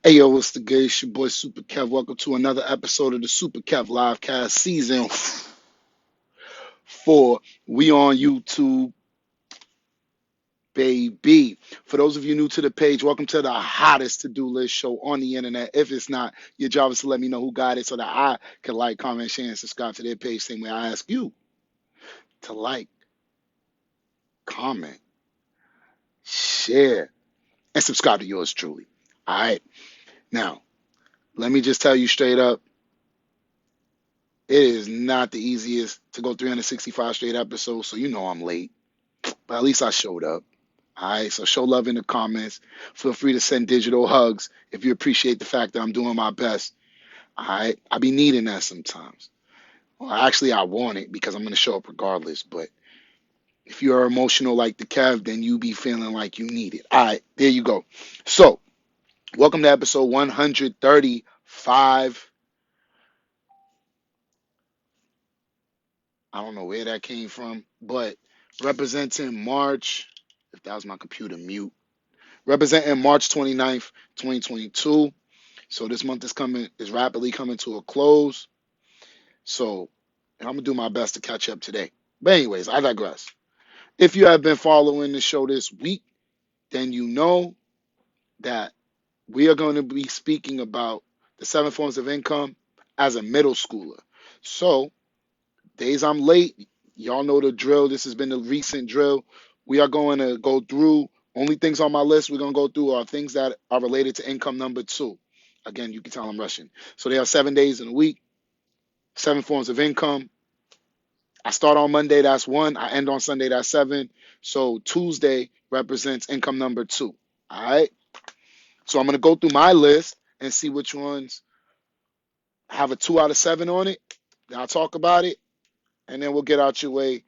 Hey yo, what's the good? It's your boy Super Kev. Welcome to another episode of the Super Kev Livecast Season 4. We on YouTube, baby. For those of you new to the page, welcome to the hottest to-do list show on the internet. If it's not, your job is to let me know who got it so that I can like, comment, share, and subscribe to their page. Same way I ask you to like, comment, share, and subscribe to yours truly. All right. Now, let me just tell you straight up. It is not the easiest to go 365 straight episodes, so you know I'm late. But at least I showed up. All right, so show love in the comments. Feel free to send digital hugs if you appreciate the fact that I'm doing my best. All right, I be needing that sometimes. Well, actually, I want it because I'm going to show up regardless. But if you're emotional like the Kev, then you be feeling like you need it. All right, there you go. So, welcome to episode 135. I don't know where that came from, but representing March, if that was my computer, mute. Representing March 29th, 2022. So this month is rapidly coming to a close. So I'm gonna do my best to catch up today. But anyways, I digress. If you have been following the show this week, then you know that we are going to be speaking about the 7 forms of income as a middle schooler. So days I'm late, y'all know the drill. This has been the recent drill. We are going to go through only things on my list we're going to go through are things that are related to income number 2. Again, you can tell I'm rushing. So there are 7 days in a week, 7 forms of income. I start on Monday, that's 1. I end on Sunday, that's 7. So Tuesday represents income number 2. All right. So I'm going to go through my list and see which ones have a 2 out of 7 on it. Then I'll talk about it and then we'll get out your way.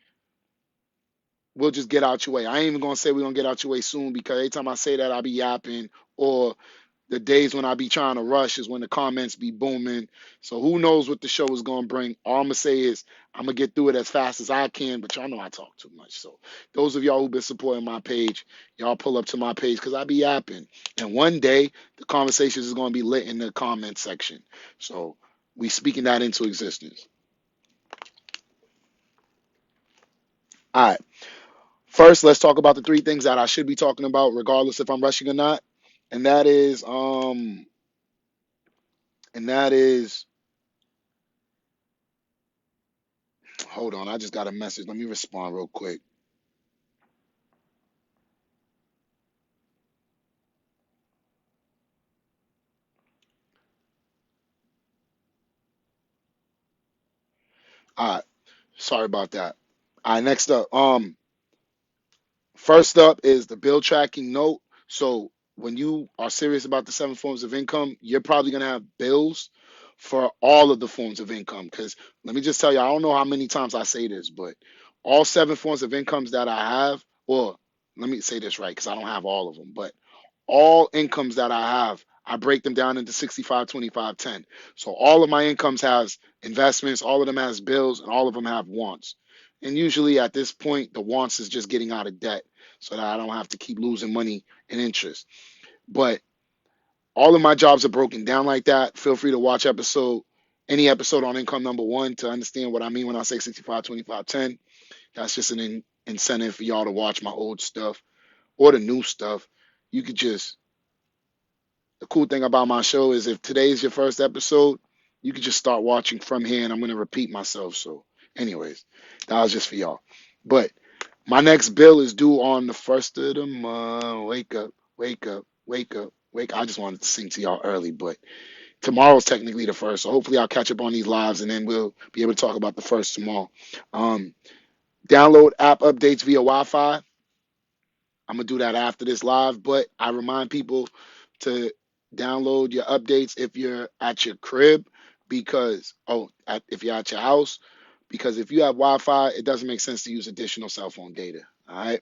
We'll just get out your way. I ain't even gonna say we're gonna get out your way soon because every time I say that I be yapping, or the days when I be trying to rush is when the comments be booming. So who knows what the show is gonna bring. All I'm gonna say is I'm gonna get through it as fast as I can, but y'all know I talk too much. So those of y'all who've been supporting my page, y'all pull up to my page because I be yapping. And one day the conversations is gonna be lit in the comment section. So we speaking that into existence. All right. First, let's talk about the 3 things that I should be talking about, regardless if I'm rushing or not. And that is, and that is, hold on, I just got a message. Let me respond real quick. All right, sorry about that. All right, next up, first up is the bill tracking note. So when you are serious about the 7 forms of income, you're probably gonna have bills for all of the forms of income. Because let me just tell you, I don't know how many times I say this, but all 7 forms of incomes that I have, or let me say this right, because I don't have all of them, but all incomes that I have, I break them down into 65, 25, 10. So all of my incomes has investments, all of them has bills, and all of them have wants. And usually at this point, the wants is just getting out of debt so that I don't have to keep losing money and interest. But all of my jobs are broken down like that. Feel free to watch any episode on income number 1 to understand what I mean when I say 65, 25, 10. That's just an incentive for y'all to watch my old stuff or the new stuff. You could just The cool thing about my show is if today is your first episode, you can just start watching from here and I'm going to repeat myself. So, anyways, that was just for y'all. But my next bill is due on the first of the month. Wake up, wake up, wake up, wake up. I just wanted to sing to y'all early, but tomorrow's technically the first. So hopefully I'll catch up on these lives and then we'll be able to talk about the first tomorrow. Um, Download app updates via Wi-Fi. I'm gonna do that after this live, but I remind people to download your updates if you're at your crib because if you're at your house, because if you have Wi-Fi, it doesn't make sense to use additional cell phone data. All right.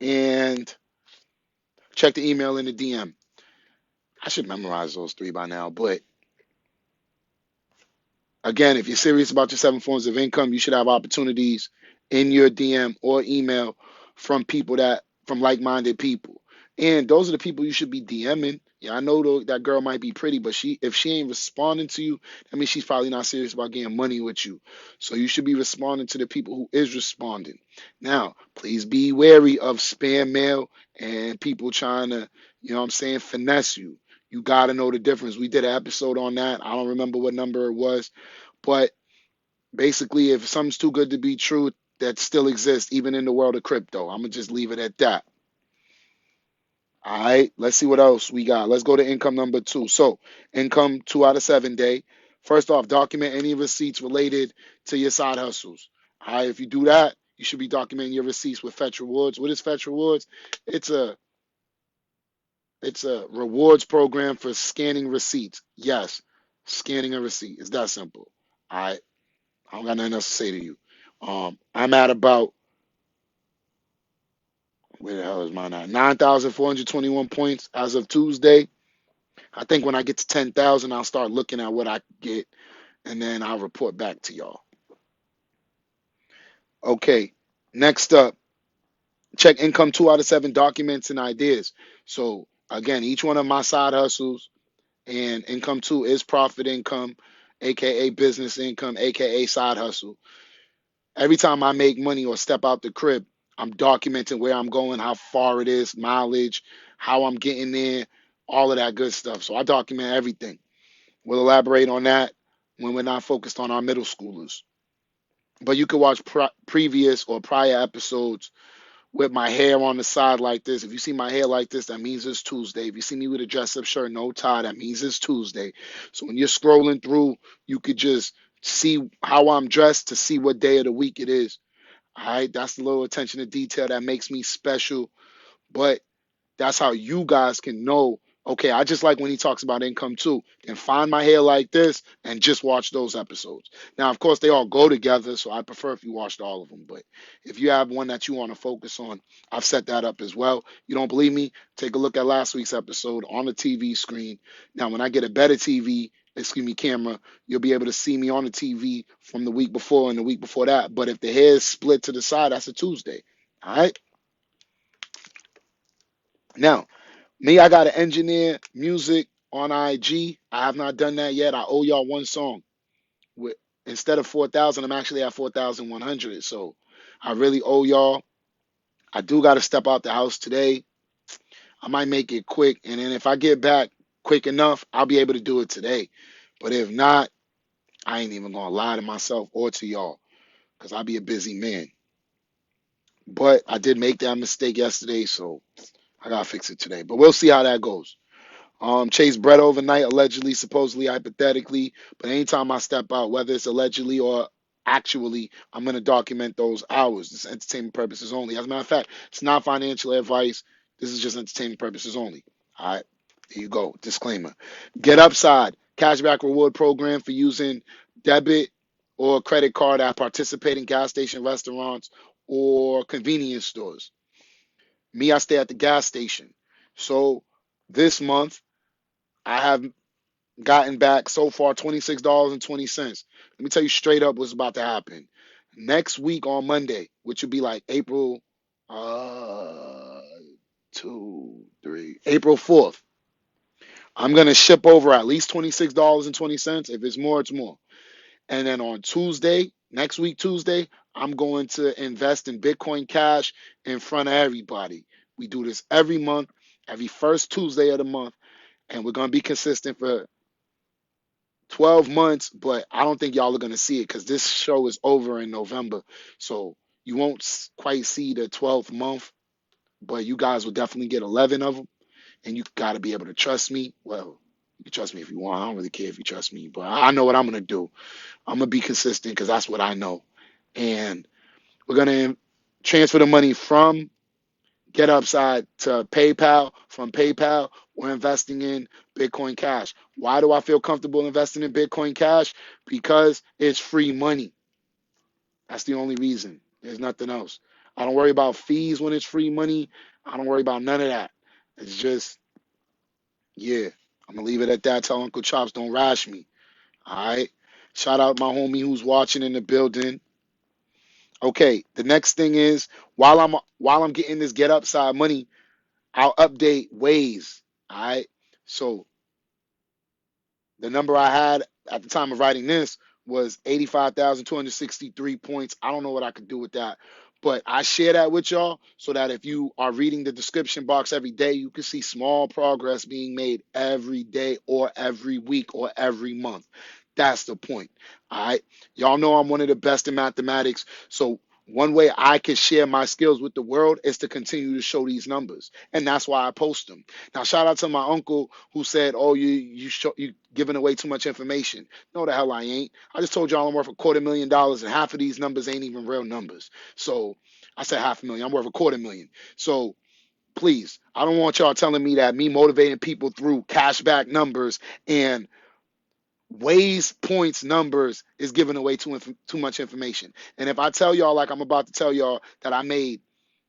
And check the email in the DM. I should memorize those 3 by now, but again, if you're serious about your 7 forms of income, you should have opportunities in your DM or email from like-minded people. And those are the people you should be DMing. Yeah, I know that girl might be pretty, but if she ain't responding to you, I mean she's probably not serious about getting money with you. So you should be responding to the people who is responding. Now, please be wary of spam mail and people trying to, you know what I'm saying, finesse you. You got to know the difference. We did an episode on that. I don't remember what number it was, but basically, if something's too good to be true, that still exists even in the world of crypto. I'm gonna just leave it at that. All right, let's see what else we got. Let's go to income number 2. So, income 2 out of 7 day. First off, document any receipts related to your side hustles. All right, if you do that, you should be documenting your receipts with Fetch Rewards. What is Fetch Rewards? It's a it's a rewards program for scanning receipts. Yes, scanning a receipt. It's that simple. All right, I don't got nothing else to say to you. I'm at about, where the hell is mine at? 9,421 points as of Tuesday. I think when I get to 10,000, I'll start looking at what I get, and then I'll report back to y'all. Okay, next up, check income 2 out of 7 documents and ideas. So again, each one of my side hustles and income 2 is profit income, aka business income, aka side hustle. Every time I make money or step out the crib, I'm documenting where I'm going, how far it is, mileage, how I'm getting there, all of that good stuff. So I document everything. We'll elaborate on that when we're not focused on our middle schoolers. But you can watch previous or prior episodes with my hair on the side like this. If you see my hair like this, that means it's Tuesday. If you see me with a dress up shirt, no tie, that means it's Tuesday. So when you're scrolling through, you could just see how I'm dressed to see what day of the week it is. All right, that's the little attention to detail that makes me special. But that's how you guys can know. Okay, I just like when he talks about income too. And find my hair like this and just watch those episodes. Now, of course, they all go together, so I prefer if you watched all of them. But if you have one that you want to focus on, I've set that up as well. You don't believe me? Take a look at last week's episode on the TV screen. Now, when I get a better TV, excuse me, camera, you'll be able to see me on the TV from the week before and the week before that. But if the hair is split to the side, that's a Tuesday. All right. Now, me, I got to engineer music on IG. I have not done that yet. I owe y'all one song. With instead of 4,000, I'm actually at 4,100. So I really owe y'all. I do got to step out the house today. I might make it quick, and then if I get back quick enough, I'll be able to do it today. But if not, I ain't even gonna lie to myself or to y'all, because I'll be a busy man. But I did make that mistake yesterday, so I gotta fix it today. But we'll see how that goes. Chase bread overnight, allegedly, supposedly, hypothetically. But anytime I step out, whether it's allegedly or actually, I'm going to document those hours. This is entertainment purposes only. As a matter of fact, it's not financial advice. This is just entertainment purposes only. All right, there you go. Disclaimer. Get Upside, cashback reward program for using debit or credit card at participating gas station restaurants or convenience stores. Me, I stay at the gas station. So this month, I have gotten back so far $26.20. Let me tell you straight up what's about to happen. Next week on Monday, which would be like April uh 4th, I'm gonna ship over at least $26.20. If it's more, it's more. And then on Tuesday, next week Tuesday, I'm going to invest in Bitcoin Cash in front of everybody. We do this every month, every first Tuesday of the month, and we're gonna be consistent for 12 months, but I don't think y'all are going to see it because this show is over in November. So you won't quite see the 12th month, but you guys will definitely get 11 of them. And you got to be able to trust me. Well, you can trust me if you want. I don't really care if you trust me, but I know what I'm going to do. I'm going to be consistent because that's what I know. And we're going to transfer the money from Get Upside to PayPal. From PayPal, we're investing in Bitcoin Cash. Why do I feel comfortable investing in Bitcoin Cash? Because it's free money. That's the only reason. There's nothing else. I don't worry about fees when it's free money. I don't worry about none of that. It's just, yeah, I'm going to leave it at that. Tell Uncle Chops don't rash me. All right. Shout out my homie who's watching in the building. Okay, the next thing is while I'm getting this Get Upside money, I'll update ways. All right. So the number I had at the time of writing this was 85,263 points. I don't know what I could do with that, but I share that with y'all so that if you are reading the description box every day, you can see small progress being made every day or every week or every month. That's the point. All right. Y'all know I'm one of the best in mathematics. So one way I can share my skills with the world is to continue to show these numbers. And that's why I post them. Now, shout out to my uncle who said, "Oh, you giving away too much information." No, the hell I ain't. I just told y'all I'm worth $250,000, and half of these numbers ain't even real numbers. So I said 500,000. I'm worth $250,000. So please, I don't want y'all telling me that me motivating people through cashback numbers and ways points numbers is giving away too much information. And if I tell y'all, like I'm about to tell y'all, that I made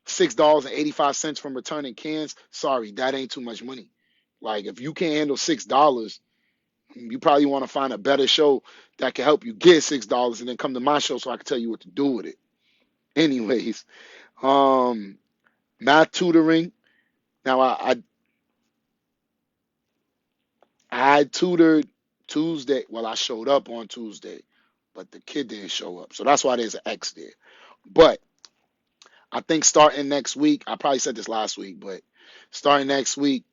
$6.85 from returning cans, sorry, that ain't too much money. Like if you can't handle $6, you probably want to find a better show that can help you get $6 and then come to my show so I can tell you what to do with it. Anyways, um, math tutoring. Now I tutored Tuesday. Well, I showed up on Tuesday, but the kid didn't show up, so that's why there's an X there. But I think starting next week, I probably said this last week, but starting next week,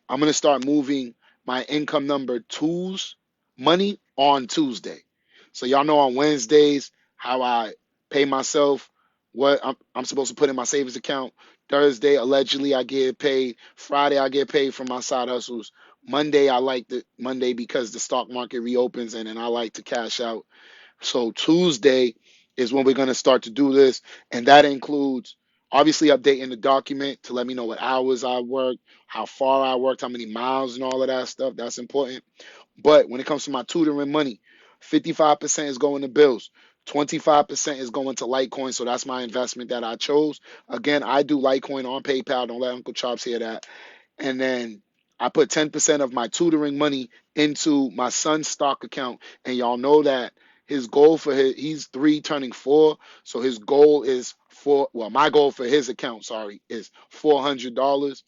I'm gonna start moving my income number twos money on Tuesday. So y'all know on Wednesdays how I pay myself what I'm supposed to put in my savings account. Thursday, allegedly, I get paid. Friday, I get paid from my side hustles. Monday, I like the Monday because the stock market reopens and then I like to cash out. So Tuesday is when we're going to start to do this, and that includes obviously updating the document to let me know what hours I worked, how far I worked, how many miles, and all of that stuff. That's important. But when it comes to my tutoring money, 55% is going to bills. 25% is going to Litecoin, so that's my investment that I chose. Again, I do Litecoin on PayPal. Don't let Uncle Chops hear that. And then I put 10% of my tutoring money into my son's stock account. And y'all know that his goal for he's 3 turning 4. So his goal is my goal for his account, sorry, is $400.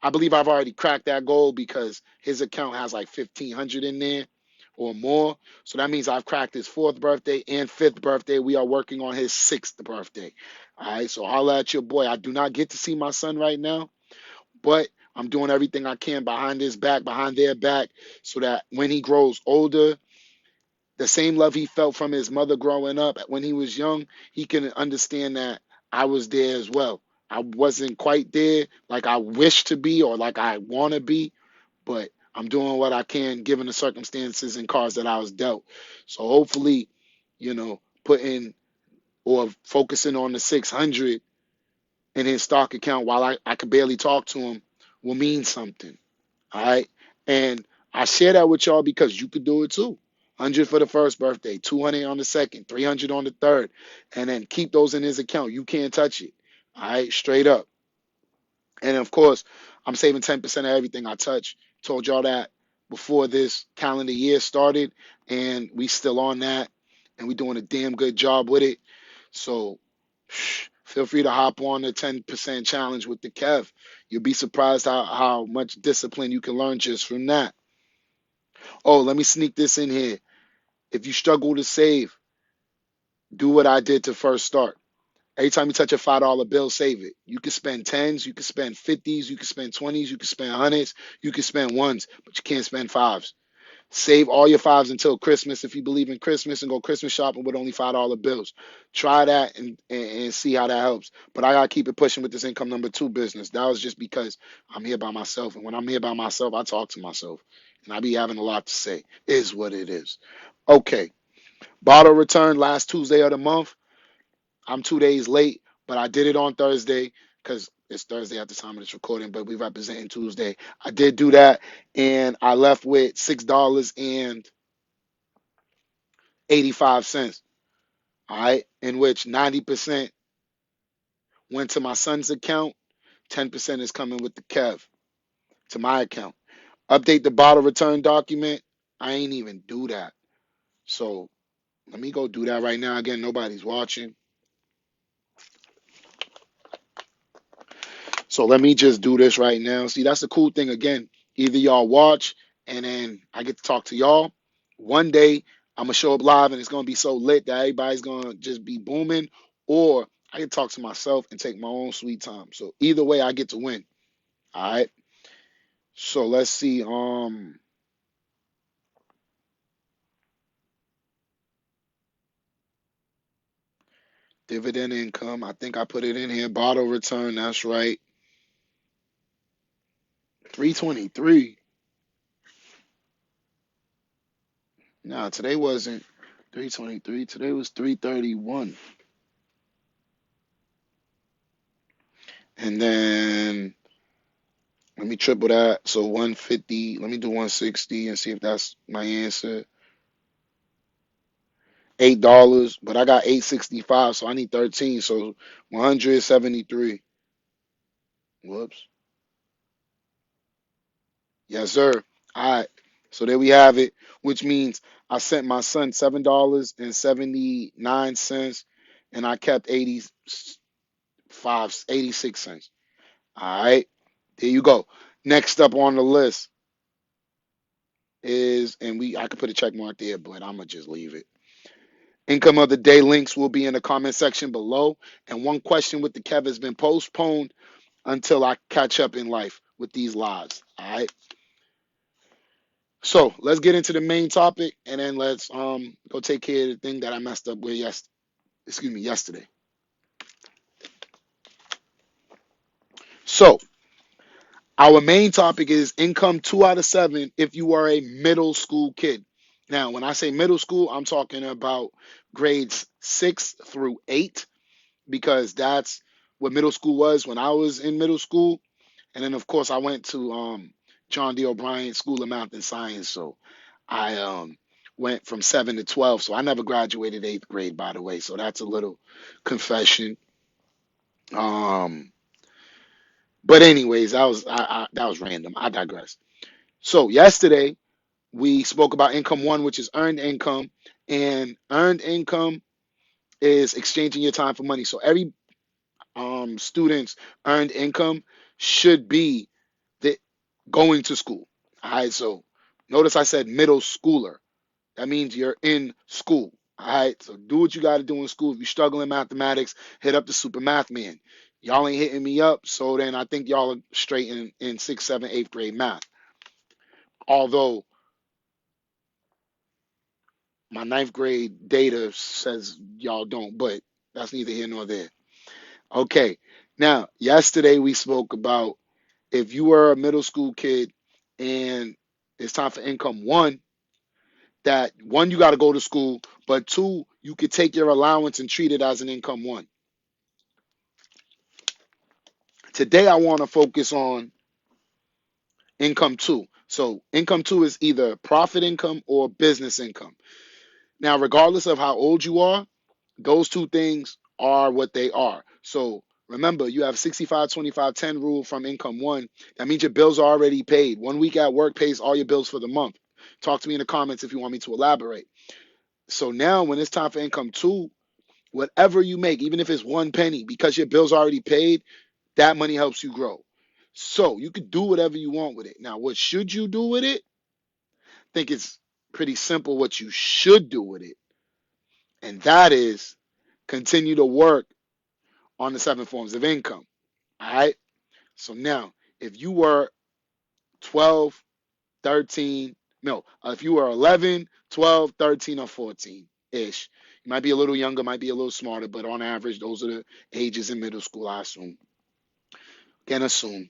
I believe I've already cracked that goal because his account has like 1,500 in there or more. So that means I've cracked his 4th birthday and 5th birthday. We are working on his 6th birthday. All right. So holla at your boy. I do not get to see my son right now, but I'm doing everything I can behind his back, behind their back, so that when he grows older, the same love he felt from his mother growing up when he was young, he can understand that I was there as well. I wasn't quite there like I wish to be or like I want to be, but I'm doing what I can given the circumstances and cards that I was dealt. So hopefully, putting or focusing on the 600 in his stock account while I could barely talk to him will mean something. All right. And I share that with y'all because you could do it too. 100 for the first birthday, 200 on the second, 300 on the third, and then keep those in his account. You can't touch it. All right. Straight up. And of course, I'm saving 10% of everything I touch. Told y'all that before this calendar year started, and we still on that, and we doing a damn good job with it. So feel free to hop on the 10% challenge with the Kev. You'll be surprised how much discipline you can learn just from that. Oh, let me sneak this in here. If you struggle to save, do what I did to first start. Every time you touch a $5 bill, save it. You can spend tens, you can spend 50s, you can spend 20s, you can spend hundreds, you can spend ones, but you can't spend fives. Save all your fives until Christmas if you believe in Christmas and go Christmas shopping with only $5 bills. Try that and see how that helps. But I got to keep it pushing with this income number 2 business. That was just because I'm here by myself. And when I'm here by myself, I talk to myself. And I be having a lot to say. Is what it is. Okay. Bottle return last Tuesday of the month. I'm 2 days late, but I did it on Thursday because it's Thursday at the time of this recording, but we representing Tuesday. I did do that, and I left with $6.85. All right, in which 90% went to my son's account, 10% is coming with the Kev to my account. Update the bottle return document. I ain't even do that. So let me go do that right now. Again, nobody's watching. So let me just do this right now. See, that's the cool thing. Again, either y'all watch and then I get to talk to y'all. One day I'm gonna show up live and it's gonna be so lit that everybody's gonna just be booming, or I can talk to myself and take my own sweet time. So either way, I get to win. All right. So let's see. Dividend income. I think I put it in here. Bottle return. That's right. 323. Nah, today wasn't 323. Today was 331. And then let me triple that. So 150. Let me do 160 and see if that's my answer. $8, but I got 865, so I need 13. So 173. Whoops. Yes, sir. All right. So there we have it, which means I sent my son $7.79 and I kept 86 cents. All right. There you go. Next up on the list is, and I could put a check mark there, but I'm gonna just leave it. Income of the day links will be in the comment section below. And one question with the Kev has been postponed until I catch up in life with these lives. All right. So let's get into the main topic and then let's go take care of the thing that I messed up with yesterday. So our main topic is income 2 out of 7 if you are a middle school kid. Now, when I say middle school, I'm talking about grades 6 through 8, because that's what middle school was when I was in middle school. And then of course I went to John D. O'Brien School of Math and Science. So I went from 7 to 12. So I never graduated 8th grade, by the way. So that's a little confession. Um, but anyways, that was random. I digress. So yesterday we spoke about income one, which is earned income, and earned income is exchanging your time for money. So every student's earned income should be the going to school. All right, so notice I said middle schooler. That means you're in school. All right, so do what you got to do in school. If you're struggling in mathematics, hit up the super math man. Y'all ain't hitting me up, so then I think y'all are straight in 6th, 7th, 8th grade math. Although my 9th grade data says y'all don't, but that's neither here nor there. Okay, now yesterday we spoke about if you were a middle school kid and it's time for income one, that one, you got to go to school, but two, you could take your allowance and treat it as an income one. Today, I want to focus on income two. So, income two is either profit income or business income. Now, regardless of how old you are, those two things are what they are. So, remember, you have 65, 25, 10 rule from income one. That means your bills are already paid. 1 week at work pays all your bills for the month. Talk to me in the comments if you want me to elaborate. So now when it's time for income two, whatever you make, even if it's 1 penny, because your bill's already paid, that money helps you grow. So you could do whatever you want with it. Now, what should you do with it? I think it's pretty simple what you should do with it. And that is continue to work on the 7 forms of income. All right. So now, if you were 12, 13, no, if you were 11, 12, 13, or 14 ish, you might be a little younger, might be a little smarter, but on average, those are the ages in middle school, I assume. Can assume.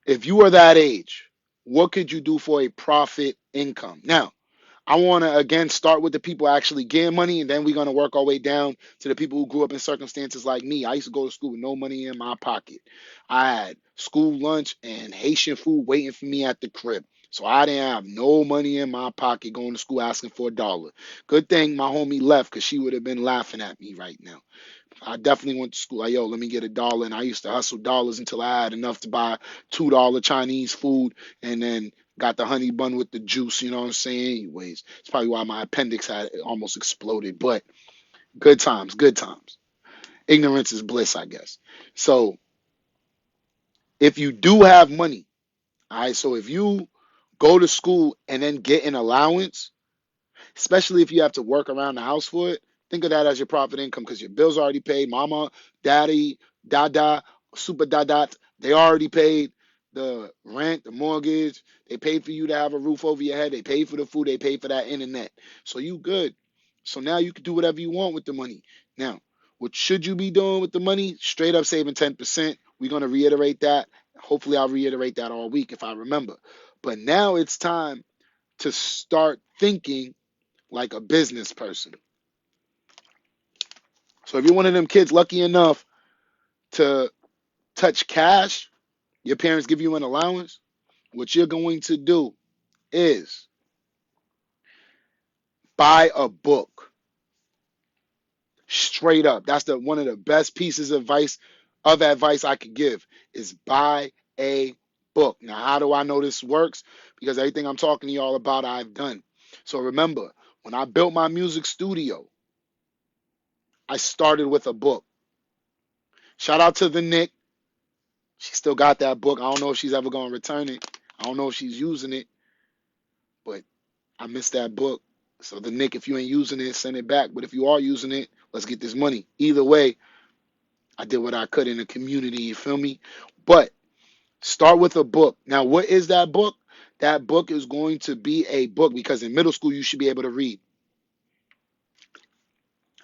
If you are that age, what could you do for a profit income? Now, I want to again start with the people actually getting money, and then we're going to work our way down to the people who grew up in circumstances like me. I used to go to school with no money in my pocket. I had school lunch and Haitian food waiting for me at the crib. So I didn't have no money in my pocket going to school asking for $1. Good thing my homie left, because she would have been laughing at me right now. I definitely went to school like, yo, let me get $1. And I used to hustle dollars until I had enough to buy $2 Chinese food, and then got the honey bun with the juice, you know what I'm saying? Anyways, it's probably why my appendix had almost exploded, but good times, good times. Ignorance is bliss, I guess. So if you do have money, all right, so if you go to school and then get an allowance, especially if you have to work around the house for it, think of that as your profit income because your bills are already paid. Mama, daddy, dada, super dadat, they already paid the rent, the mortgage. They paid for you to have a roof over your head. They paid for the food. They paid for that internet. So you good. So now you can do whatever you want with the money. Now, what should you be doing with the money? Straight up saving 10%. We're going to reiterate that. Hopefully, I'll reiterate that all week if I remember. But now it's time to start thinking like a business person. So if you're one of them kids lucky enough to touch cash, your parents give you an allowance, what you're going to do is buy a book. Straight up. That's the one of the best pieces of advice I could give is buy a book. Now, how do I know this works? Because everything I'm talking to y'all about, I've done. So remember, when I built my music studio, I started with a book. Shout out to the Nick. She still got that book. I don't know if she's ever going to return it. I don't know if she's using it, but I missed that book. So the Nick, if you ain't using it, send it back. But if you are using it, let's get this money. Either way, I did what I could in the community, you feel me? But start with a book. Now, what is that book? That book is going to be a book because in middle school, you should be able to read.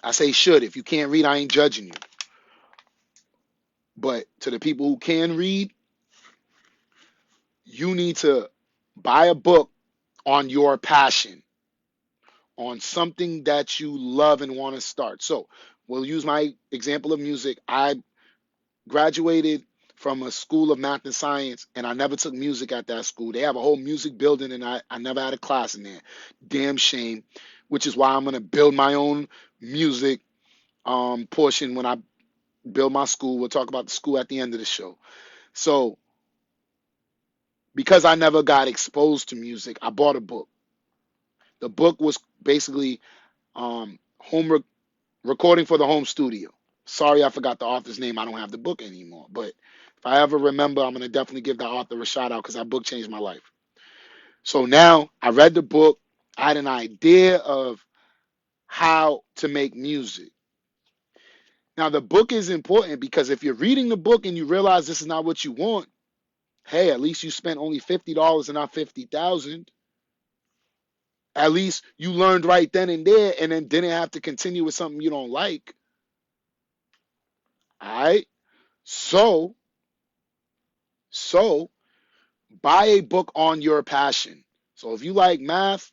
I say should. If you can't read, I ain't judging you. But to the people who can read, you need to buy a book on your passion, on something that you love and want to start. So we'll use my example of music. I graduated from a school of math and science, and I never took music at that school. They have a whole music building, and I never had a class in there. Damn shame, which is why I'm going to build my own music portion when I build my school. We'll talk about the school at the end of the show. So because I never got exposed to music, I bought a book. The book was basically home recording for the home studio. Sorry, I forgot the author's name. I don't have the book anymore. But if I ever remember, I'm going to definitely give the author a shout out because that book changed my life. So now I read the book. I had an idea of how to make music. Now, the book is important because if you're reading the book and you realize this is not what you want, hey, at least you spent only $50 and not 50,000. At least you learned right then and there and then didn't have to continue with something you don't like. All right. So buy a book on your passion. So if you like math,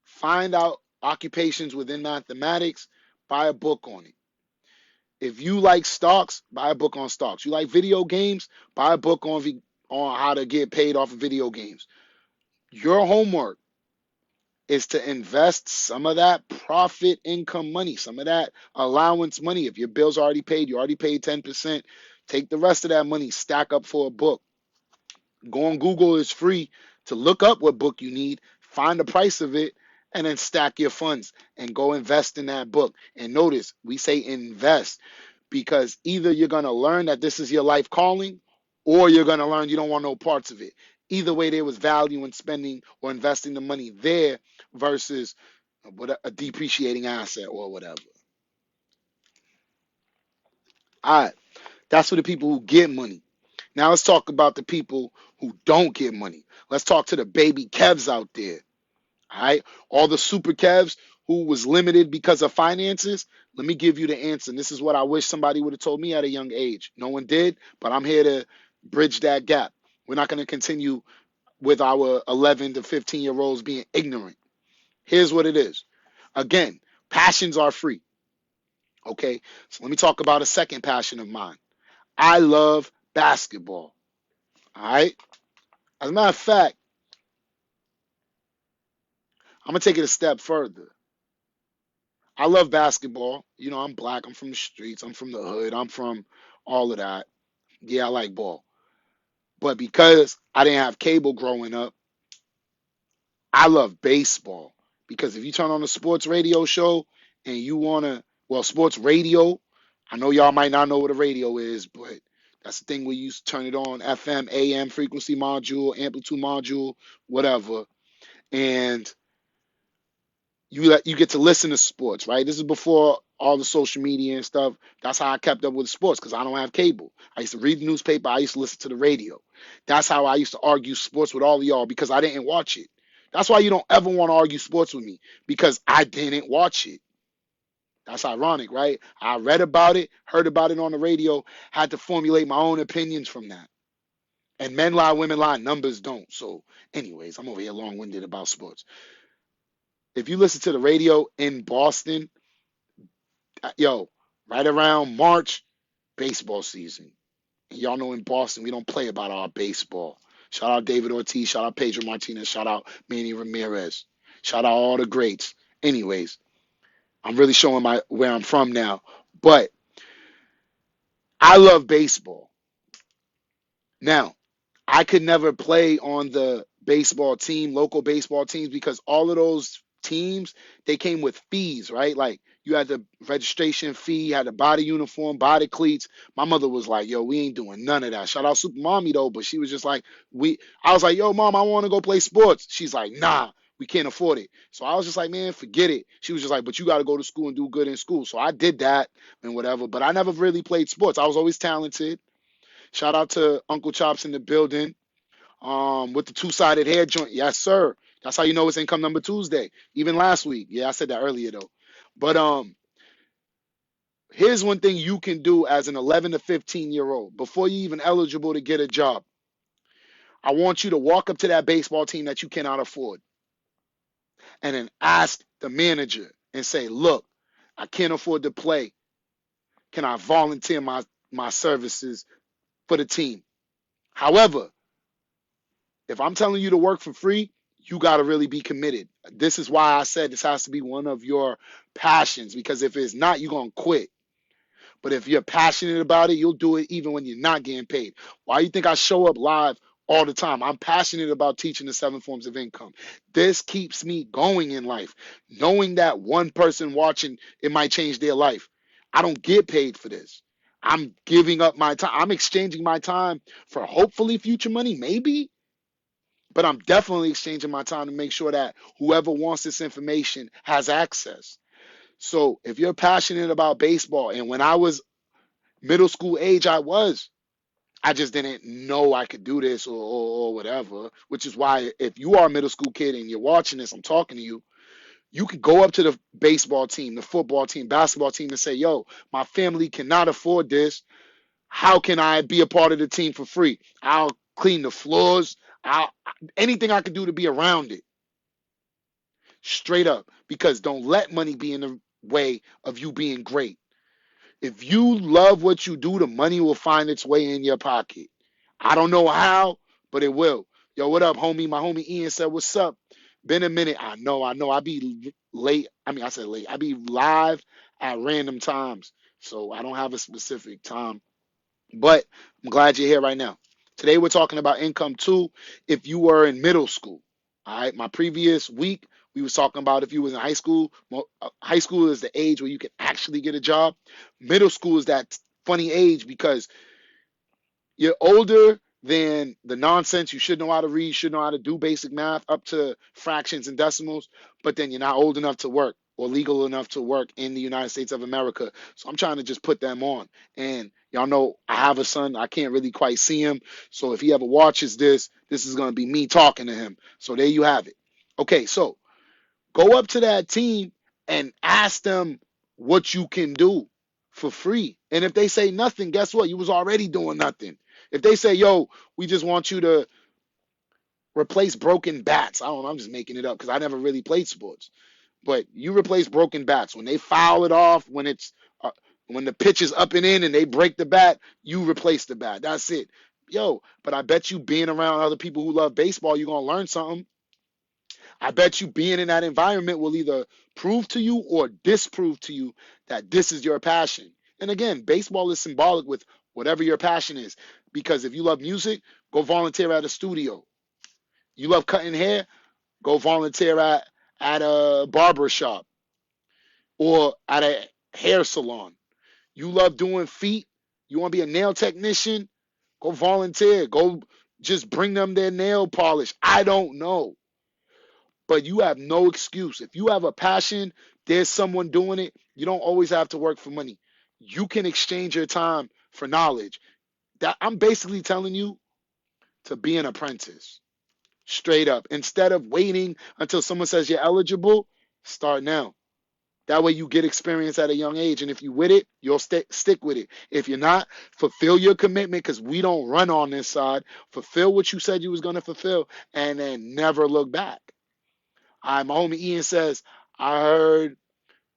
find out occupations within mathematics, buy a book on it. If you like stocks, buy a book on stocks. You like video games, buy a book on how to get paid off of video games. Your homework is to invest some of that profit income money, some of that allowance money. If your bills are already paid, you already paid 10%, take the rest of that money, stack up for a book. Go on Google, it's free to look up what book you need, find the price of it, and then stack your funds and go invest in that book. And notice, we say invest because either you're going to learn that this is your life calling or you're going to learn you don't want no parts of it. Either way, there was value in spending or investing the money there versus a depreciating asset or whatever. All right, that's for the people who get money. Now let's talk about the people who don't get money. Let's talk to the baby Kevs out there. All right. All the super Kevs who was limited because of finances. Let me give you the answer. And this is what I wish somebody would have told me at a young age. No one did, but I'm here to bridge that gap. We're not going to continue with our 11 to 15-year-olds being ignorant. Here's what it is. Again, passions are free. Okay. So let me talk about a second passion of mine. I love basketball. All right. As a matter of fact, I'm going to take it a step further. I love basketball. You know, I'm black. I'm from the streets. I'm from the hood. I'm from all of that. Yeah, I like ball. But because I didn't have cable growing up, I love baseball. Because if you turn on a sports radio show and you want to, well, sports radio, I know y'all might not know what a radio is, but That's the thing where you turn it on, FM, AM, frequency module, amplitude module, whatever. And you get to listen to sports, right? This is before all the social media and stuff. That's how I kept up with sports because I don't have cable. I used to read the newspaper. I used to listen to the radio. That's how I used to argue sports with all of y'all because I didn't watch it. That's why you don't ever want to argue sports with me because I didn't watch it. That's ironic, right? I read about it, heard about it on the radio, had to formulate my own opinions from that. And men lie, women lie, numbers don't. So, anyways, I'm over here long winded about sports. If you listen to the radio in Boston, yo, right around March, baseball season. And y'all know in Boston, we don't play about our baseball. Shout out David Ortiz, shout out Pedro Martinez, shout out Manny Ramirez, shout out all the greats. Anyways, I'm really showing where I'm from now. But I love baseball. Now, I could never play on the baseball team, local baseball teams, because all of those teams, they came with fees, right? Like you had the registration fee, you had the body uniform, body cleats. My mother was like, yo, we ain't doing none of that. Shout out Super Mommy though, but she was just like, I was like, yo, mom, I want to go play sports. She's like, nah, we can't afford it. So I was just like, man, forget it. She was just like, but you got to go to school and do good in school. So I did that and whatever, but I never really played sports. I was always talented. Shout out to Uncle Chops in the building. With the two-sided hair joint. Yes, sir. That's how you know it's income number Tuesday. Even last week. Yeah, I said that earlier though. But here's one thing you can do as an 11 to 15-year-old before you even eligible to get a job. I want you to walk up to that baseball team that you cannot afford and then ask the manager and say, look, I can't afford to play. Can I volunteer my services for the team? However, if I'm telling you to work for free, you got to really be committed. This is why I said this has to be one of your passions, because if it's not, you're going to quit. But if you're passionate about it, you'll do it even when you're not getting paid. Why do you think I show up live all the time? I'm passionate about teaching the 7 forms of income. This keeps me going in life, knowing that one person watching, it might change their life. I don't get paid for this. I'm giving up my time. I'm exchanging my time for hopefully future money, maybe. But I'm definitely exchanging my time to make sure that whoever wants this information has access. So if you're passionate about baseball, and when I was middle school age, I just didn't know I could do this or whatever, which is why if you are a middle school kid and you're watching this, I'm talking to you, you could go up to the baseball team, the football team, basketball team and say, yo, my family cannot afford this. How can I be a part of the team for free? I'll clean the floors. Anything I can do to be around it. Straight up. Because don't let money be in the way of you being great. If you love what you do, the money will find its way in your pocket. I don't know how, but it will. Yo, what up, homie? My homie Ian said, what's up? Been a minute. I know. I be late. I said late. I be live at random times. So I don't have a specific time. But I'm glad you're here right now. Today we're talking about income too if you were in middle school. All right. My previous week, we was talking about if you was in high school. High school is the age where you can actually get a job. Middle school is that funny age because you're older than the nonsense. You should know how to read, should know how to do basic math up to fractions and decimals, but then you're not old enough to work or legal enough to work in the United States of America. So I'm trying to just put them on. And y'all know I have a son. I can't really quite see him. So if he ever watches this, this is going to be me talking to him. So there you have it. Okay, so go up to that team and ask them what you can do for free. And if they say nothing, guess what? You was already doing nothing. If they say, yo, we just want you to replace broken bats. I don't know, I'm just making it up because I never really played sports. But you replace broken bats. When they foul it off, when the pitch is up and in and they break the bat, you replace the bat. That's it. Yo, but I bet you being around other people who love baseball, you're going to learn something. I bet you being in that environment will either prove to you or disprove to you that this is your passion. And again, baseball is symbolic with whatever your passion is. Because if you love music, go volunteer at a studio. You love cutting hair, go volunteer at a barber shop or at a hair salon. You love doing feet, you want to be a nail technician, Go volunteer. Go just bring them their nail polish. I don't know. But you have no excuse. If you have a passion, there's someone doing it. You don't always have to work for money. You can exchange your time for knowledge. That I'm basically telling you to be an apprentice. Straight up. Instead of waiting until someone says you're eligible, start now. That way you get experience at a young age. And if you with it, you'll stick with it. If you're not, fulfill your commitment, because we don't run on this side. Fulfill what you said you was going to fulfill, and then never look back. My homie Ian says, I heard,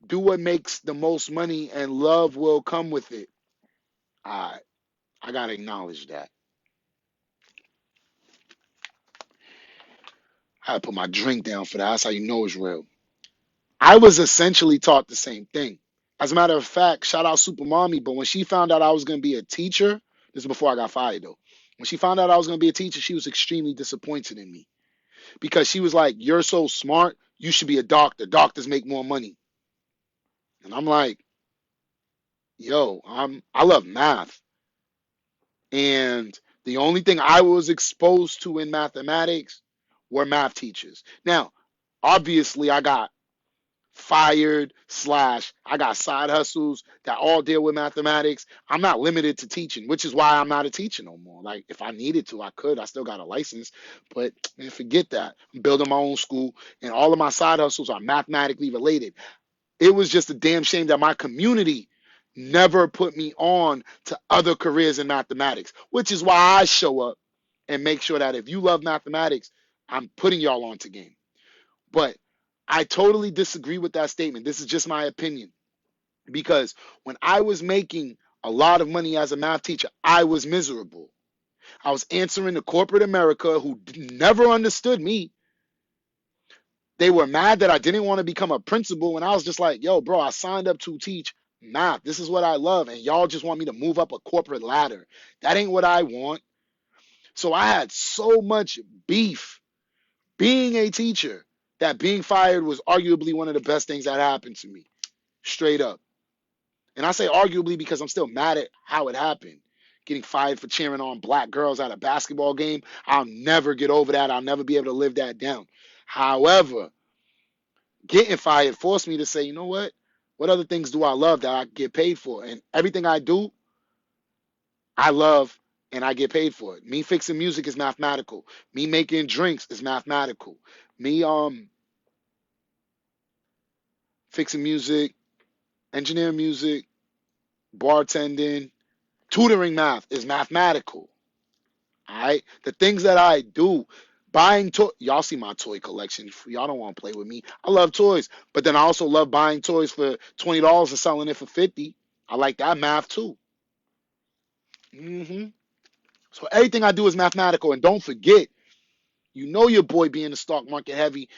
do what makes the most money and love will come with it. I got to acknowledge that. I had to put my drink down for that. That's how you know it's real. I was essentially taught the same thing. As a matter of fact, shout out Super Mommy, but when she found out I was going to be a teacher, this is before I got fired though. When she found out I was going to be a teacher, she was extremely disappointed in me, because she was like, you're so smart, you should be a doctor. Doctors make more money. And I'm like, yo, I love math. And the only thing I was exposed to in mathematics were math teachers. Now, obviously, I got fired / I got side hustles that all deal with mathematics. I'm not limited to teaching, which is why I'm not a teacher no more. Like, if I needed to, I could. I still got a license, but man, forget that. I'm building my own school, and all of my side hustles are mathematically related. It was just a damn shame that my community never put me on to other careers in mathematics, which is why I show up and make sure that if you love mathematics, I'm putting y'all on to game. But I totally disagree with that statement. This is just my opinion. Because when I was making a lot of money as a math teacher, I was miserable. I was answering to corporate America, who never understood me. They were mad that I didn't want to become a principal. And I was just like, yo, bro, I signed up to teach math. This is what I love. And y'all just want me to move up a corporate ladder. That ain't what I want. So I had so much beef being a teacher that being fired was arguably one of the best things that happened to me. Straight up. And I say arguably because I'm still mad at how it happened. Getting fired for cheering on black girls at a basketball game. I'll never get over that. I'll never be able to live that down. However, getting fired forced me to say, you know what? What other things do I love that I get paid for? And everything I do, I love and I get paid for it. Me fixing music is mathematical. Me making drinks is mathematical. Me fixing music, engineering music, bartending, tutoring math is mathematical. All right? The things that I do, buying toys. Y'all see my toy collection. Y'all don't want to play with me. I love toys, but then I also love buying toys for $20 and selling it for $50. I like that math too. So everything I do is mathematical. And don't forget, you know your boy being the stock market heavy.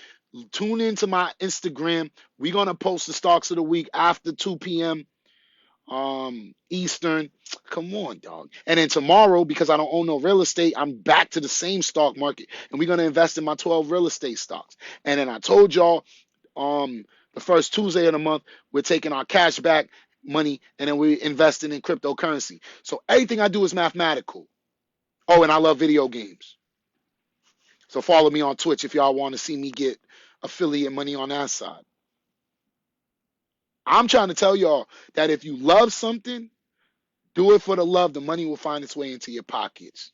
Tune into my Instagram. We're gonna post the stocks of the week after 2 p.m. Eastern. Come on, dog. And then tomorrow, because I don't own no real estate, I'm back to the same stock market, and we're gonna invest in my 12 real estate stocks. And then I told y'all, the first Tuesday of the month, we're taking our cash back money, and then we're investing in cryptocurrency. So everything I do is mathematical. Oh, and I love video games. So follow me on Twitch if y'all want to see me get affiliate money on that side. I'm trying to tell y'all that if you love something, do it for the love. The money will find its way into your pockets.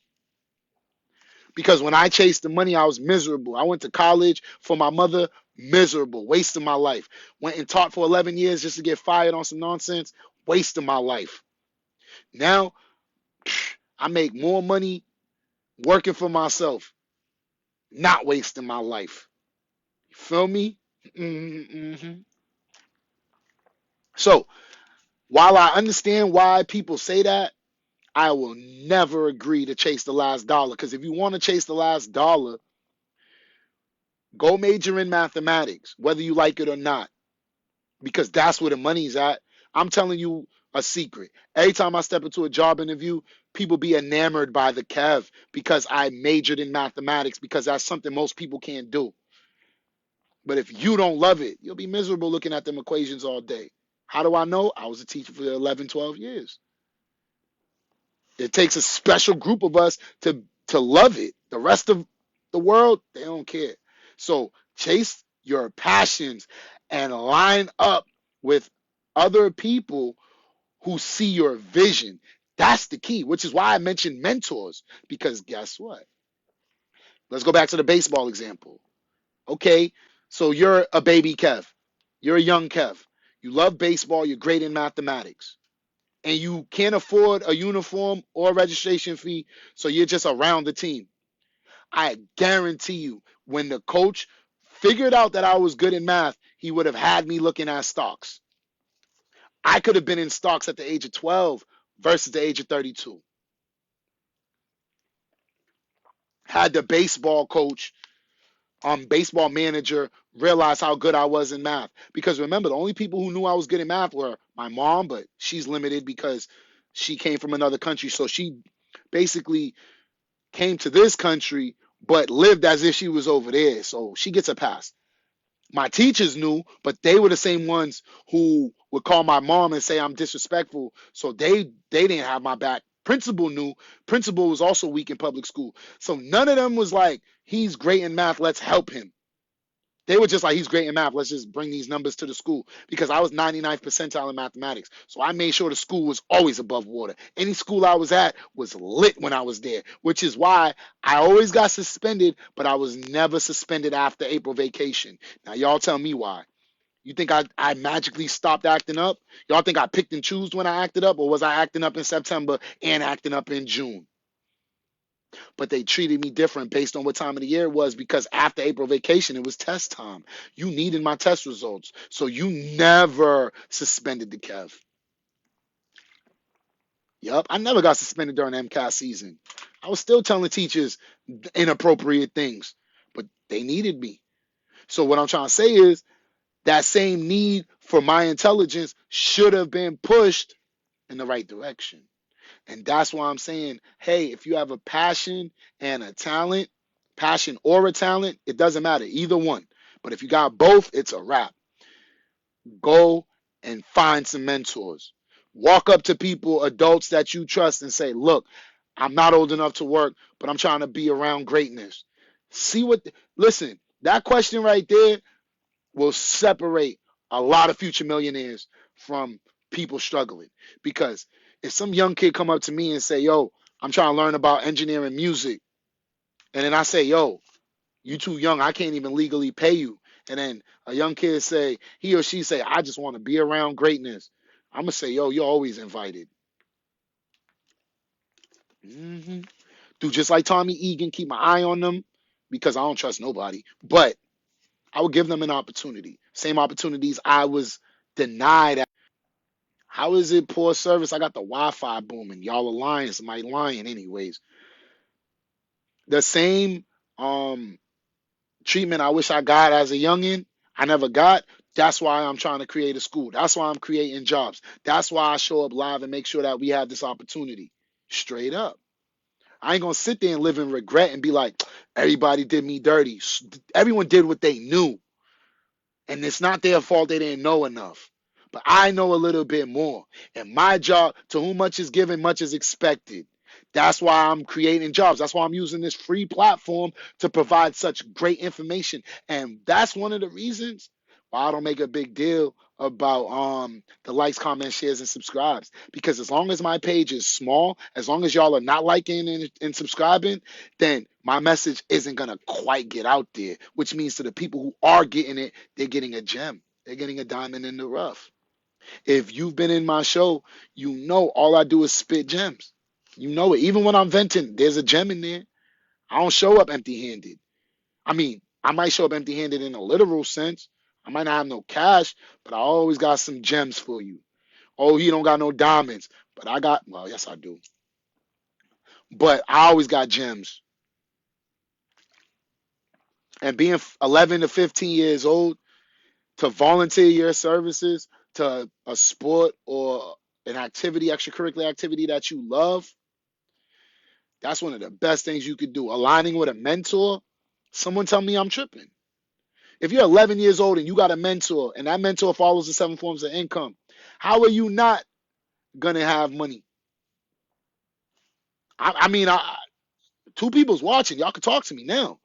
Because when I chased the money, I was miserable. I went to college for my mother, miserable, wasting my life. Went and taught for 11 years just to get fired on some nonsense, wasting my life. Now, I make more money working for myself, not wasting my life. You feel me? Mm-hmm. So, while I understand why people say that, I will never agree to chase the last dollar. Because if you want to chase the last dollar, go major in mathematics, whether you like it or not, because that's where the money's at. I'm telling you a secret. Every time I step into a job interview, people be enamored by the Kev because I majored in mathematics, because that's something most people can't do. But if you don't love it, you'll be miserable looking at them equations all day. How do I know? I was a teacher for 11, 12 years. It takes a special group of us to love it. The rest of the world, they don't care. So chase your passions and line up with other people who see your vision. That's the key, which is why I mentioned mentors. Because guess what? Let's go back to the baseball example. Okay, so you're a baby Kev. You're a young Kev. You love baseball. You're great in mathematics. And you can't afford a uniform or a registration fee, so you're just around the team. I guarantee you, when the coach figured out that I was good in math, he would have had me looking at stocks. I could have been in stocks at the age of 12 versus the age of 32. Had the baseball coach, baseball manager realize how good I was in math. Because remember, the only people who knew I was good in math were my mom, but she's limited because she came from another country. So she basically came to this country but lived as if she was over there. So she gets a pass. My teachers knew, but they were the same ones who would call my mom and say I'm disrespectful. So they didn't have my back. Principal knew. Principal was also weak in public school. So none of them was like, he's great in math, let's help him. They were just like, he's great in math, let's just bring these numbers to the school. Because I was 99th percentile in mathematics. So I made sure the school was always above water. Any school I was at was lit when I was there, which is why I always got suspended, but I was never suspended after April vacation. Now, y'all tell me why. You think I magically stopped acting up? Y'all think I picked and chose when I acted up, or was I acting up in September and acting up in June? But they treated me different based on what time of the year it was, because after April vacation, it was test time. You needed my test results. So you never suspended the Kev. Yup, I never got suspended during MCAS season. I was still telling teachers inappropriate things, but they needed me. So what I'm trying to say is that same need for my intelligence should have been pushed in the right direction. And that's why I'm saying, hey, if you have a passion and a talent, passion or a talent, it doesn't matter, either one. But if you got both, it's a wrap. Go and find some mentors. Walk up to people, adults that you trust, and say, look, I'm not old enough to work, but I'm trying to be around greatness. See what, listen, that question right there will separate a lot of future millionaires from people struggling. Because if some young kid come up to me and say, yo, I'm trying to learn about engineering music, and then I say, yo, you too young, I can't even legally pay you. And then a young kid say, he or she say, I just want to be around greatness. I'm going to say, yo, you're always invited. Do just like Tommy Egan, keep my eye on them, because I don't trust nobody. But I would give them an opportunity. Same opportunities I was denied. How is it poor service? I got the Wi-Fi booming. Y'all are lying. Somebody lying anyways. The same treatment I wish I got as a youngin', I never got. That's why I'm trying to create a school. That's why I'm creating jobs. That's why I show up live and make sure that we have this opportunity. Straight up. I ain't gonna sit there and live in regret and be like, everybody did me dirty. Everyone did what they knew. And it's not their fault they didn't know enough. But I know a little bit more. And my job, to whom much is given, much is expected. That's why I'm creating jobs. That's why I'm using this free platform to provide such great information. And that's one of the reasons why I don't make a big deal about the likes, comments, shares, and subscribes. Because as long as my page is small, as long as y'all are not liking and subscribing, then my message isn't going to quite get out there, which means to the people who are getting it, they're getting a gem. They're getting a diamond in the rough. If you've been in my show, you know all I do is spit gems. You know it. Even when I'm venting, there's a gem in there. I don't show up empty-handed. I mean, I might show up empty-handed in a literal sense. I might not have no cash, but I always got some gems for you. Oh, you don't got no diamonds, but I got, well, yes, I do. But I always got gems. And being 11 to 15 years old, to volunteer your services to a sport or an activity, extracurricular activity that you love, that's one of the best things you could do. Aligning with a mentor, someone tell me I'm tripping. If you're 11 years old and you got a mentor and that mentor follows the 7 forms of income, how are you not going to have money? I mean, two people's watching. Y'all can talk to me now.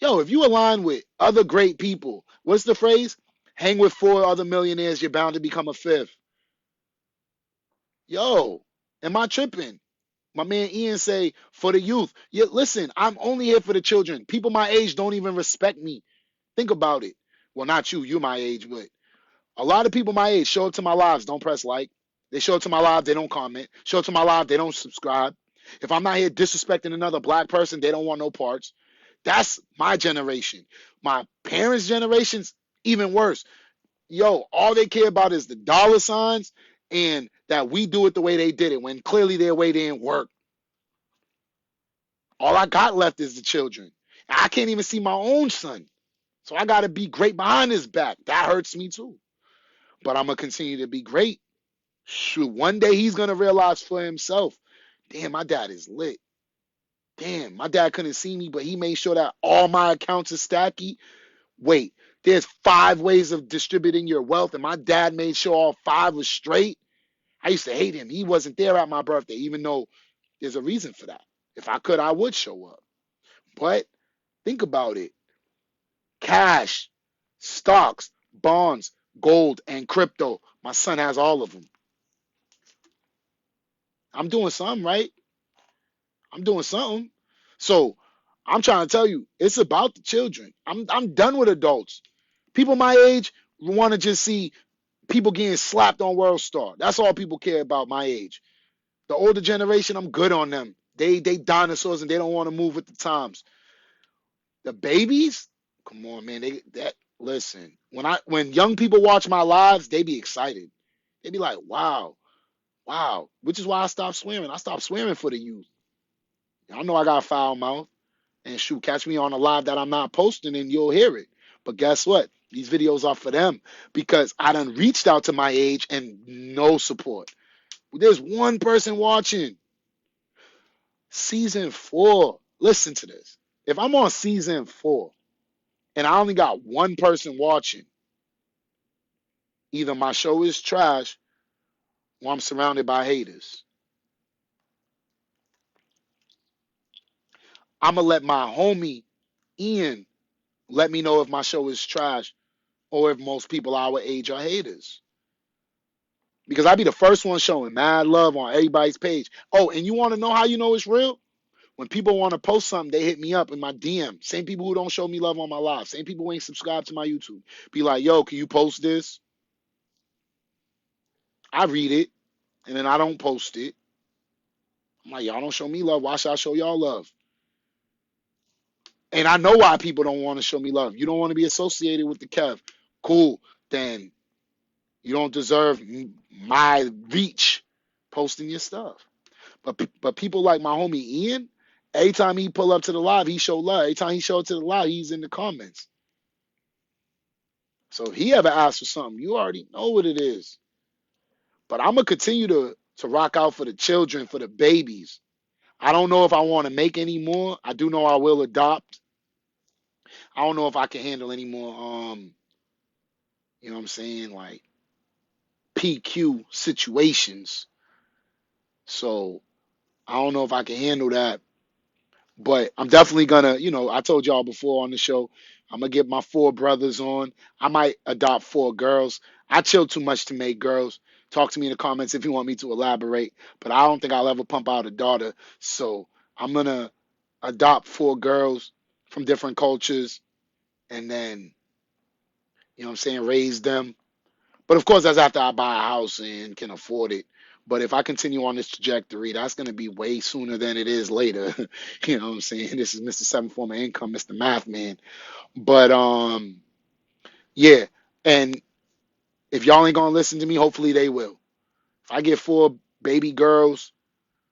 Yo, if you align with other great people, what's the phrase? Hang with four other millionaires, you're bound to become a fifth. Yo, am I tripping? My man Ian say, for the youth. Yeah, listen, I'm only here for the children. People my age don't even respect me. Think about it. Well, not you. You're my age, but a lot of people my age show up to my lives, don't press like. They show up to my live, they don't comment. Show up to my live, they don't subscribe. If I'm not here disrespecting another black person, they don't want no parts. That's my generation. My parents' generation's even worse. Yo, all they care about is the dollar signs and that we do it the way they did it when clearly their way didn't work. All I got left is the children. I can't even see my own son. So I got to be great behind his back. That hurts me too. But I'm going to continue to be great. Shoot, one day he's going to realize for himself, damn, my dad is lit. Damn, my dad couldn't see me, but he made sure that all my accounts are stacky. Wait, there's 5 ways of distributing your wealth, and my dad made sure all 5 was straight. I used to hate him. He wasn't there at my birthday, even though there's a reason for that. If I could, I would show up. But think about it. Cash, stocks, bonds, gold, and crypto. My son has all of them. I'm doing something, right? I'm doing something. So I'm trying to tell you, it's about the children. I'm done with adults. People my age want to just see people getting slapped on World Star. That's all people care about my age. The older generation, I'm good on them. They dinosaurs and they don't want to move with the times. The babies, come on, man. Listen. When young people watch my lives, they be excited. They be like, wow, wow. Which is why I stopped swearing. I stopped swearing for the youth. I know I got a foul mouth. And shoot, catch me on a live that I'm not posting and you'll hear it. But guess what? These videos are for them because I done reached out to my age and no support. There's one person watching. Season 4. Listen to this. If I'm on season 4 and I only got one person watching, either my show is trash or I'm surrounded by haters. I'm going to let my homie Ian let me know if my show is trash or if most people our age are haters. Because I be the first one showing mad love on everybody's page. Oh, and you want to know how you know it's real? When people want to post something, they hit me up in my DM. Same people who don't show me love on my live. Same people who ain't subscribed to my YouTube. Be like, yo, can you post this? I read it, and then I don't post it. I'm like, y'all don't show me love. Why should I show y'all love? And I know why people don't want to show me love. You don't want to be associated with the Kev. Cool. Then you don't deserve my reach posting your stuff. But people like my homie Ian, every time he pull up to the live, he show love. Every time he show up to the live, he's in the comments. So if he ever asks for something, you already know what it is. But I'm gonna continue to rock out for the children, for the babies. I don't know if I want to make any more. I do know I will adopt. I don't know if I can handle any more you know what I'm saying, like PQ situations. So I don't know if I can handle that. But I'm definitely gonna, I told y'all before on the show, I'm gonna get my 4 brothers on. I might adopt 4 girls. I chill too much to make girls. Talk to me in the comments if you want me to elaborate. But I don't think I'll ever pump out a daughter. So I'm gonna adopt 4 girls from different cultures and then, you know what I'm saying, raise them. But of course, that's after I buy a house and can afford it. But if I continue on this trajectory, that's going to be way sooner than it is later. You know what I'm saying? This is Mr. Seven Form of Income, Mr. Math Man. But yeah. And if y'all ain't gonna listen to me, hopefully they will. If I get 4 baby girls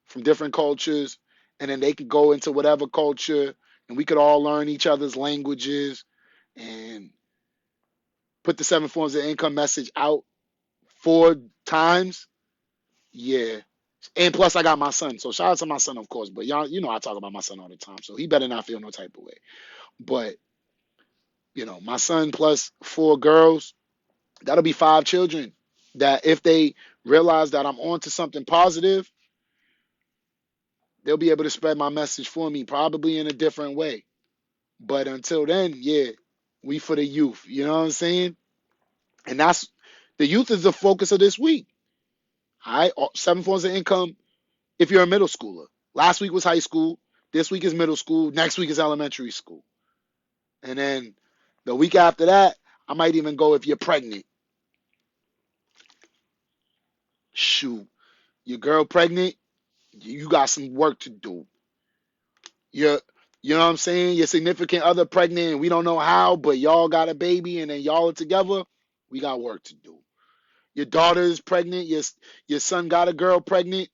from different cultures, and then they could go into whatever culture, and we could all learn each other's languages and put the 7 forms of income message out 4 times. Yeah. And plus I got my son. So shout out to my son, of course. But y'all, I talk about my son all the time. So he better not feel no type of way. But, my son plus 4 girls, that'll be 5 children that if they realize that I'm on to something positive, they'll be able to spread my message for me, probably in a different way. But until then, yeah, we for the youth. You know what I'm saying? And that's the youth is the focus of this week. All right, 7 forms of income if you're a middle schooler. Last week was high school. This week is middle school. Next week is elementary school. And then the week after that, I might even go if you're pregnant. Shoot, your girl pregnant, you got some work to do. You're, you know what I'm saying? Your significant other pregnant, and we don't know how, but y'all got a baby, and then y'all are together. We got work to do. Your daughter is pregnant. Your son got a girl pregnant.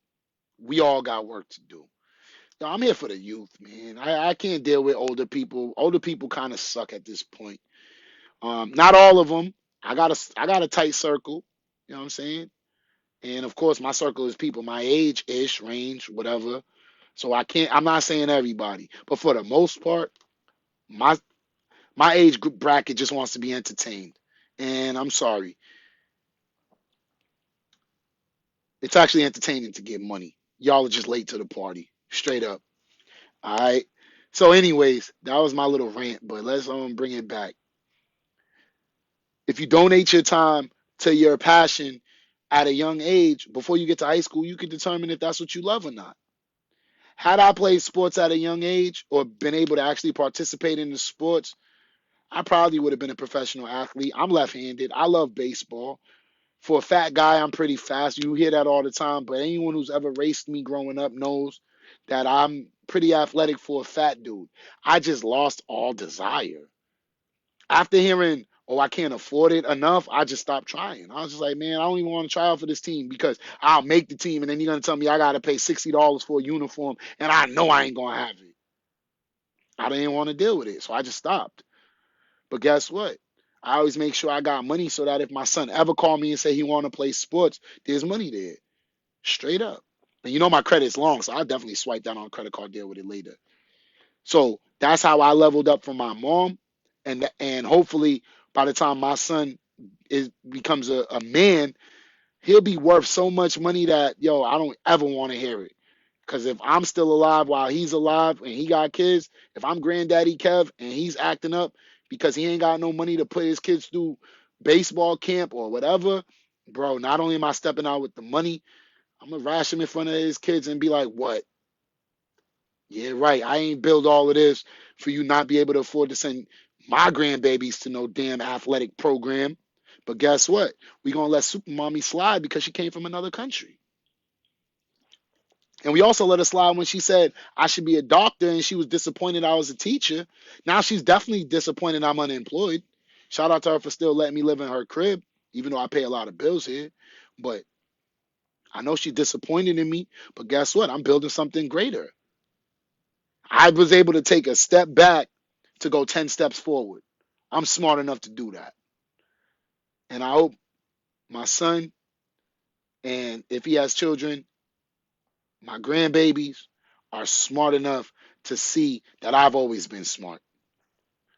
We all got work to do. Yo, I'm here for the youth, man. I can't deal with older people. Older people kind of suck at this point. Not all of them. I got a tight circle. You know what I'm saying? And of course, my circle is people my age ish range, whatever. So I'm not saying everybody, but for the most part, my my age group bracket just wants to be entertained. And I'm sorry, it's actually entertaining to get money. Y'all are just late to the party, straight up. All right. So, anyways, that was my little rant, but let's bring it back. If you donate your time to your passion at a young age, before you get to high school, you can determine if that's what you love or not. Had I played sports at a young age or been able to actually participate in the sports, I probably would have been a professional athlete. I'm left-handed. I love baseball. For a fat guy, I'm pretty fast. You hear that all the time, but anyone who's ever raced me growing up knows that I'm pretty athletic for a fat dude. I just lost all desire. After hearing, oh, I can't afford it enough, I just stopped trying. I was just like, man, I don't even want to try out for this team because I'll make the team and then you're going to tell me I got to pay $60 for a uniform and I know I ain't going to have it. I didn't want to deal with it, so I just stopped. But guess what? I always make sure I got money so that if my son ever called me and say he want to play sports, there's money there. Straight up. And you know my credit's long, so I'll definitely swipe that on a credit card deal with it later. So that's how I leveled up from my mom. And hopefully by the time my son becomes a man, he'll be worth so much money that, yo, I don't ever want to hear it. Because if I'm still alive while he's alive and he got kids, if I'm granddaddy Kev and he's acting up because he ain't got no money to put his kids through baseball camp or whatever, bro, not only am I stepping out with the money, I'm going to rash him in front of his kids and be like, what? Yeah, right. I ain't build all of this for you not be able to afford to send my grandbabies to no damn athletic program. But guess what? We going to let Super Mommy slide because she came from another country. And we also let her slide when she said I should be a doctor and she was disappointed I was a teacher. Now she's definitely disappointed I'm unemployed. Shout out to her for still letting me live in her crib, even though I pay a lot of bills here. But I know she's disappointed in me. But guess what? I'm building something greater. I was able to take a step back to go 10 steps forward. I'm smart enough to do that. And I hope my son, and if he has children, my grandbabies are smart enough to see that I've always been smart.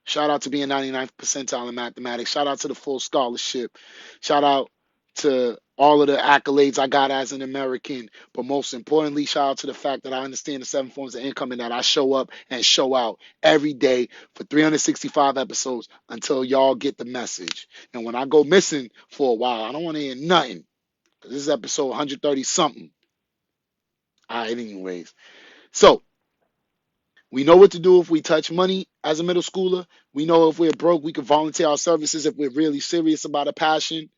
Shout out to being 99th percentile in mathematics. Shout out to the full scholarship. Shout out to all of the accolades I got as an American. But most importantly, shout out to the fact that I understand the 7 forms of income and that I show up and show out every day for 365 episodes until y'all get the message. And when I go missing for a while, I don't want to hear nothing. Because this is episode 130 something. All right, anyways. So, we know what to do if we touch money as a middle schooler. We know if we're broke, we can volunteer our services if we're really serious about a passion.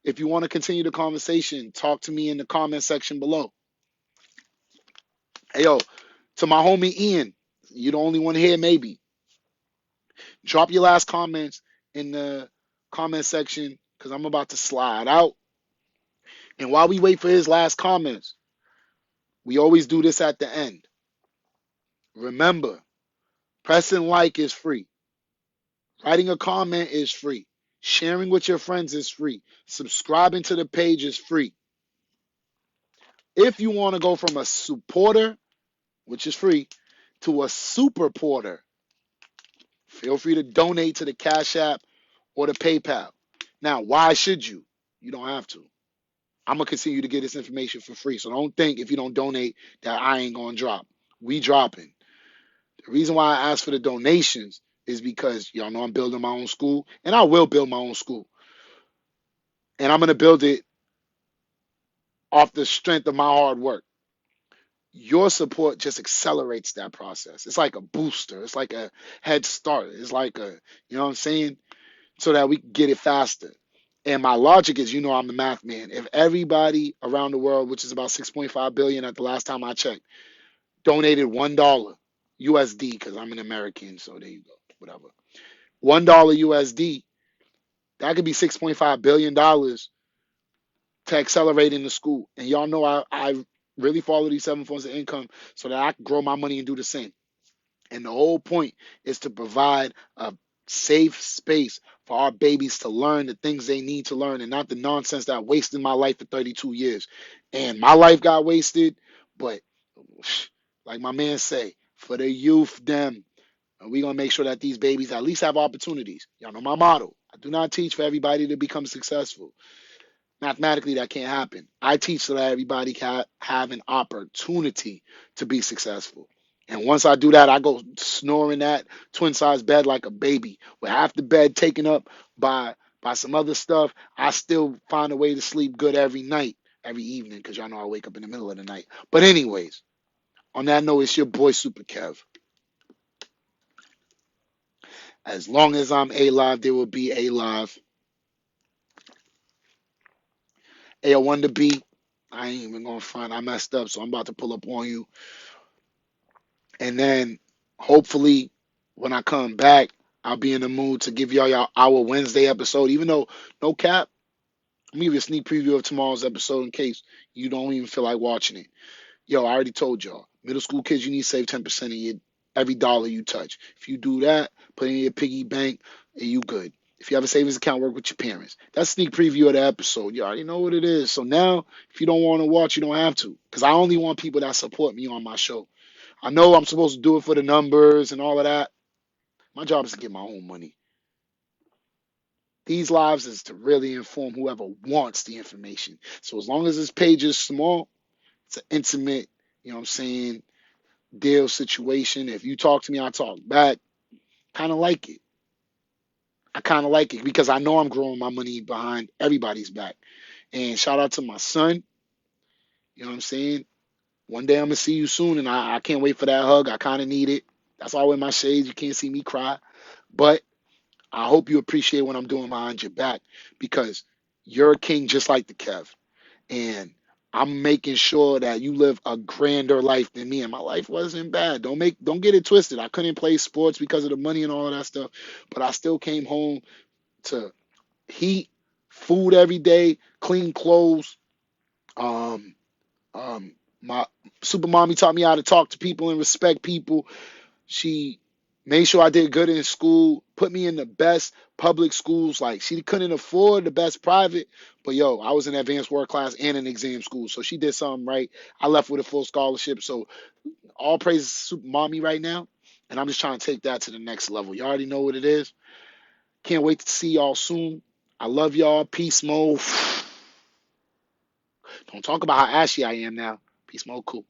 If you want to continue the conversation, talk to me in the comment section below. Hey, yo, to my homie Ian, you the only one here, maybe. Drop your last comments in the comment section because I'm about to slide out. And while we wait for his last comments, we always do this at the end. Remember, pressing like is free. Writing a comment is free. Sharing with your friends is free. Subscribing to the page is free. If you want to go from a supporter, which is free, to a super porter, feel free to donate to the Cash App or the PayPal. Now, why should you? You don't have to. I'm going to continue to get this information for free. So don't think if you don't donate that I ain't going to drop. We dropping. The reason why I ask for the donations is because y'all know I'm building my own school, and I will build my own school. And I'm going to build it off the strength of my hard work. Your support just accelerates that process. It's like a booster. It's like a head start. It's like a, you know what I'm saying? So that we can get it faster. And my logic is, I'm the math man. If everybody around the world, which is about 6.5 billion at the last time I checked, donated $1 USD, because I'm an American, so there you go, whatever. $1 USD, that could be $6.5 billion to accelerate in the school. And y'all know I really follow these 7 forms of income so that I can grow my money and do the same. And the whole point is to provide a safe space for our babies to learn the things they need to learn and not the nonsense that wasted my life for 32 years. And my life got wasted, but like my man say, for the youth, them, we're going to make sure that these babies at least have opportunities. Y'all know my motto. I do not teach for everybody to become successful. Mathematically, that can't happen. I teach so that everybody can have an opportunity to be successful. And once I do that, I go snoring that twin-size bed like a baby, with half the bed taken up by some other stuff. I still find a way to sleep good every night, every evening, because y'all know I wake up in the middle of the night. But anyways, on that note, it's your boy SUPERKev. As long as I'm alive, there will be alive. Hey, I wanted to be. I ain't even gonna front. I messed up, so I'm about to pull up on you. And then hopefully when I come back, I'll be in the mood to give y'all our Wednesday episode. Even though no cap, I'm gonna give you a sneak preview of tomorrow's episode in case you don't even feel like watching it. Yo, I already told y'all, middle school kids, you need to save 10% of your every dollar you touch. If you do that, put it in your piggy bank, and you good. If you have a savings account, work with your parents. That's a sneak preview of the episode. You already know what it is. So now, if you don't want to watch, you don't have to. Because I only want people that support me on my show. I know I'm supposed to do it for the numbers and all of that. My job is to get my own money. These lives is to really inform whoever wants the information. So as long as this page is small, it's an intimate, you know what I'm saying, deal situation. If you talk to me, I talk back. Kind of like it. I kind of like it because I know I'm growing my money behind everybody's back. And shout out to my son. You know what I'm saying? One day I'm going to see you soon, and I can't wait for that hug. I kind of need it. That's why I wear my shades. You can't see me cry. But I hope you appreciate what I'm doing behind your back because you're a king just like the Kev. And I'm making sure that you live a grander life than me. And my life wasn't bad. Don't get it twisted. I couldn't play sports because of the money and all of that stuff. But I still came home to heat, food every day, clean clothes. Um, my super mommy taught me how to talk to people and respect people. She made sure I did good in school, put me in the best public schools. Like she couldn't afford the best private, but yo, I was in advanced work class and an exam school. So she did something right. I left with a full scholarship. So all praise to super mommy right now. And I'm just trying to take that to the next level. You already know what it is. Can't wait to see y'all soon. I love y'all. Peace mode. Don't talk about how ashy I am now. Peace mode cool.